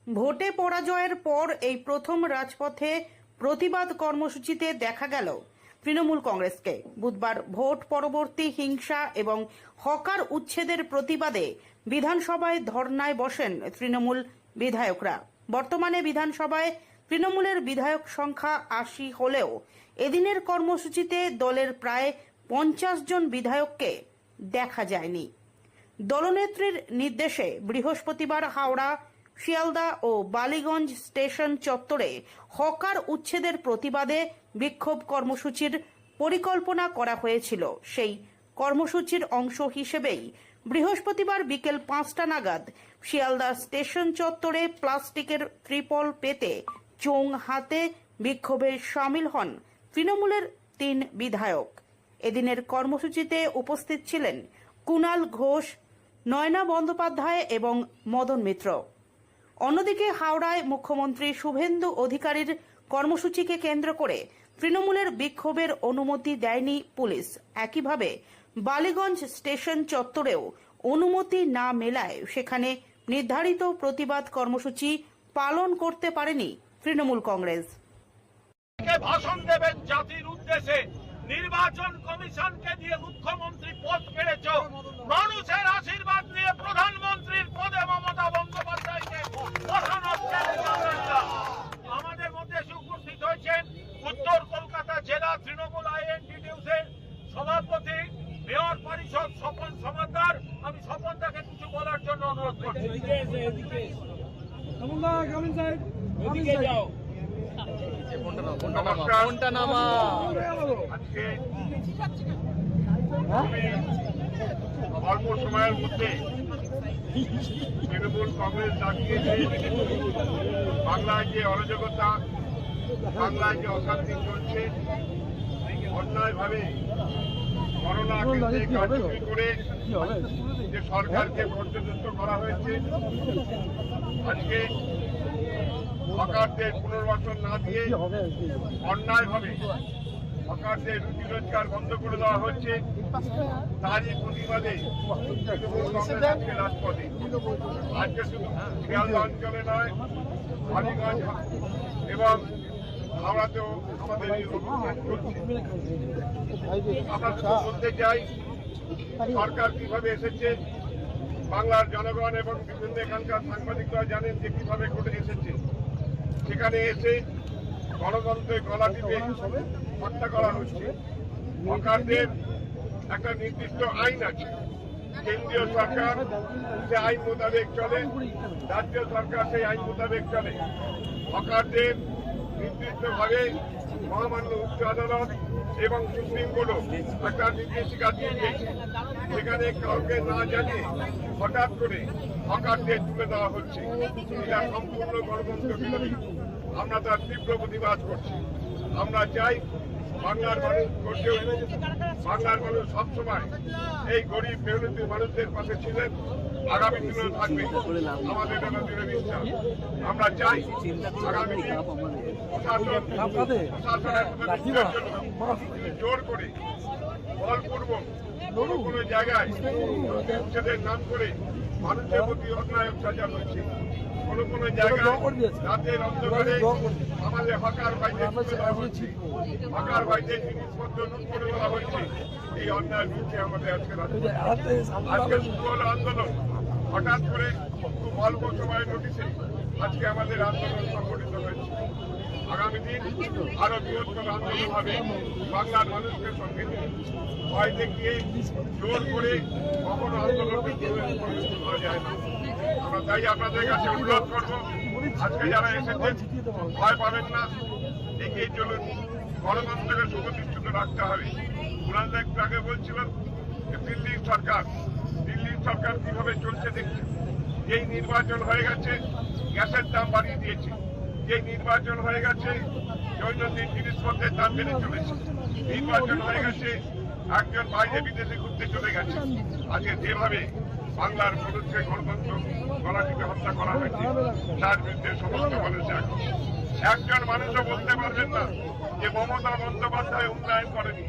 ভোটে পরাজয়ের পর এই প্রথম রাজপথে প্রতিবাদ কর্মসূচিতে দেখা গেল তৃণমূল কংগ্রেসকে। বুধবার ভোট পরবর্তী হিংসা এবং হকার উচ্ছেদের প্রতিবাদে বিধানসভায় ধর্নায় বসেন তৃণমূল বিধায়করা। বর্তমানে বিধানসভায় তৃণমূলের বিধায়ক সংখ্যা ৮০ হলেও এদিনের কর্মসূচিতে দলের প্রায় ৫০ জন বিধায়ককে দেখা যায়নি। দলনেত্রীর নির্দেশে বৃহস্পতিবার হাওড়া, শিয়ালদা ও বালিগঞ্জ স্টেশন চত্বরে হকার উচ্ছেদের প্রতিবাদে বিক্ষোভ কর্মসূচির পরিকল্পনা করা হয়েছিল। সেই কর্মসূচির অংশ হিসেবেই বৃহস্পতিবার বিকেল ৫টা নাগাদ শিয়ালদা স্টেশন চত্বরে প্লাস্টিকের ত্রিপল পেতে চোং হাতে বিক্ষোভে সামিল হন তৃণমূলের ৩ বিধায়ক। এদিনের কর্মসূচিতে উপস্থিত ছিলেন কুণাল ঘোষ, নয়না বন্দ্যোপাধ্যায় এবং মদন মিত্র। অন্যদিকে হাওড়ায় মুখ্যমন্ত্রী শুভেন্দু অধিকারীর কর্মসূচিকে কেন্দ্র করে তৃণমূলের বিক্ষোভের অনুমতি দেয়নি পুলিশ। একইভাবে বালিগঞ্জ স্টেশন চত্বরেও অনুমতি না মেলায় সেখানে নির্ধারিত প্রতিবাদ কর্মসূচি পালন করতে পারেনি তৃণমূল কংগ্রেস। ভাষণ দেবেন জাতির উদ্দেশ্যে, নির্বাচন কমিশনকে দিয়ে মুখ্যমন্ত্রী পদ পেয়েছ, মানুষের আশীর্বাদ নিয়ে প্রধানমন্ত্রীর পদে মমতা বন্দ্যোপাধ্যায়কে বসানো আমাদের মধ্যে উপস্থিত হয়েছেন উত্তর কলকাতা জেলা তৃণমূল আইএনটিটিউসির সভাপতি মেয়র পরিষদ স্বপন সমাদ্দার। আমি স্বপনদাকে কিছু বলার জন্য অনুরোধ করছি। অল্প সময়ের মধ্যে তৃণমূল কংগ্রেস দাঁড়িয়েছে বাংলায় যে অরাজকতা, বাংলায় যে অশান্তি চলছে, অন্যায়ভাবে করোনা কেন্দ্রে কার্যকরী করে যে সরকারকে পর্যদস্ত করা হয়েছে, আজকে হকারদের পুনর্বাসন না দিয়ে অন্যায়ভাবে হকারদের রুটি রোজগার বন্ধ করে দেওয়া হচ্ছে, তারই প্রতিবাদে তৃণমূল কংগ্রেস আজকে রাজপথে। আজকে শুধু শিয়ালদা অঞ্চলে নয়, বালিগঞ্জ এবং হাওড়াতেও আমাদের এই অভিযান চলছে। আমরা শুধু বলতে চাই, সরকার কিভাবে এসেছে, বাংলার জনগণ এবং বিভিন্ন এখানকার সাংবাদিকরা জানেন যে কিভাবে ঘটে এসেছে। সেখানে এসে গণতন্ত্রের গলা টিপে হত্যা করা হচ্ছে। হকারদের একটা নির্দিষ্ট আইন আছে, কেন্দ্রীয় সরকার সে আইন মোতাবেক চলে, রাজ্য সরকার সেই আইন মোতাবেক চলে। হকারদের নির্দিষ্টভাবে মহামান্য উচ্চ আদালত এবং সুপ্রিম কোর্টও একটা নির্দেশিকা দিয়েছে। সেখানে কাউকে না জানিয়ে হঠাৎ করে হকারদের তুলে দেওয়া হচ্ছে। এটা সম্পূর্ণ গণতন্ত্র বিরোধী। আমরা তার তীব্র প্রতিবাদ করছি। আমরা চাই বাংলার মানুষ গড়ে উঠুক। বাংলার মানুষ সবসময় এই গরিব মেহনতি মানুষদের পাশে ছিলেন, আগামী দিনেও থাকবে, আমাদের জন্য দৃঢ় বিশ্বাস। আমরা চাই আগামী দিন প্রশাসনের জোর করে বলপূর্বক কোনো জায়গায় উচ্ছেদের নাম করে মানুষের প্রতি অন্যায় সাজা হচ্ছে। কোনো জায়গায় রাতের অন্ধকারে আমাদের হকার ভাইদের তুলে দেওয়া হচ্ছে, হকার ভাইদের জিনিসপত্র লুট করে দেওয়া হচ্ছে। এই অন্যায় বিরুদ্ধে আমাদের আজকে শুরু হলো আন্দোলন। হঠাৎ করে খুব অল্প সময়ের নোটিশে আজকে আমাদের আন্দোলন সংগঠিত হয়েছে। আগামী দিন আরো বৃহত্তর আন্দোলন হবে। বাংলার মানুষকে সঙ্গে নিয়ে ভয় দেখিয়ে জোর করে কখনো আন্দোলনকে পরিবর্তন করা যায় না। আমরা তাই আপনাদের কাছে অনুরোধ করবো, আজকে যারা এসেছেন ভয় পাবেন না, এগিয়ে চলুন। গণতন্ত্রকে সুপ্রতিষ্ঠিত রাখতে হবে। পুরান একটু আগে বলছিলেন দিল্লির সরকার কিভাবে চলছে দেখছে। যেই নির্বাচন হয়ে গেছে গ্যাসের দাম বাড়িয়ে দিয়েছে, যে নির্বাচন হয়ে গেছে দৈনন্দিন জিনিসপত্রের দাম বেড়ে চলেছে, নির্বাচন হয়ে গেছে একজন বাইরে বিদেশে ঘুরতে চলে গেছে। আজকে যেভাবে বাংলার মানুষকে গণতন্ত্র গলা টিপে হত্যা করা হয়েছে, তার বিরুদ্ধে সমস্ত মানুষের একজন মানুষও বলতে পারবেন না যে মমতা বন্দ্যোপাধ্যায় উন্নয়ন করেনি।